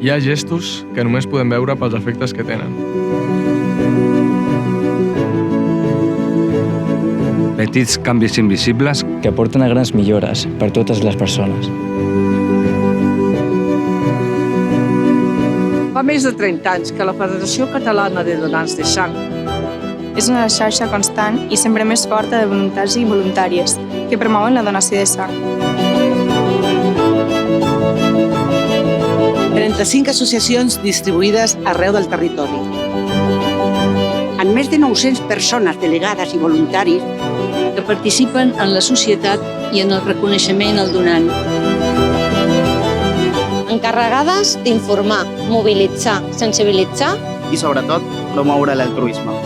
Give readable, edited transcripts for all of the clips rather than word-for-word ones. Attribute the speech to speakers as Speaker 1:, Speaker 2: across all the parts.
Speaker 1: Hi ha gestos que només podem veure pels efectes que tenen.
Speaker 2: Petits canvis invisibles
Speaker 3: que porten a grans millores per totes les persones.
Speaker 4: Fa més de 30 anys que la Federació Catalana de Donants de Sang
Speaker 5: és una xarxa constant i sempre més forta de voluntaris i voluntàries que promouen la donació de sang.
Speaker 6: 35 associacions distribuïdes arreu del territori.
Speaker 7: Amb més de 900 persones delegades i voluntaris
Speaker 8: que participen en la societat i en el reconeixement al donant.
Speaker 9: Encarregades d'informar, mobilitzar, sensibilitzar
Speaker 10: i, sobretot, promoure l'altruisme.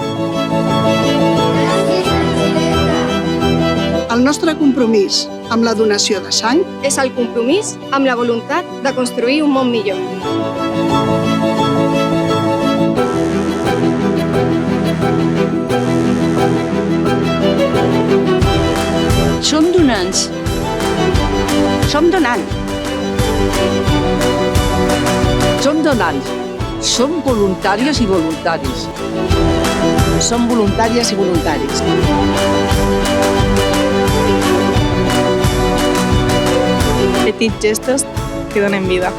Speaker 11: El nostre compromís amb la donació de sang
Speaker 5: és el compromís amb la voluntat de construir un món millor.
Speaker 8: Som donants.
Speaker 7: Som donants.
Speaker 4: Som donants. Som voluntàries i voluntaris.
Speaker 6: Som voluntàries i voluntaris.
Speaker 5: Petits gestos que donen vida.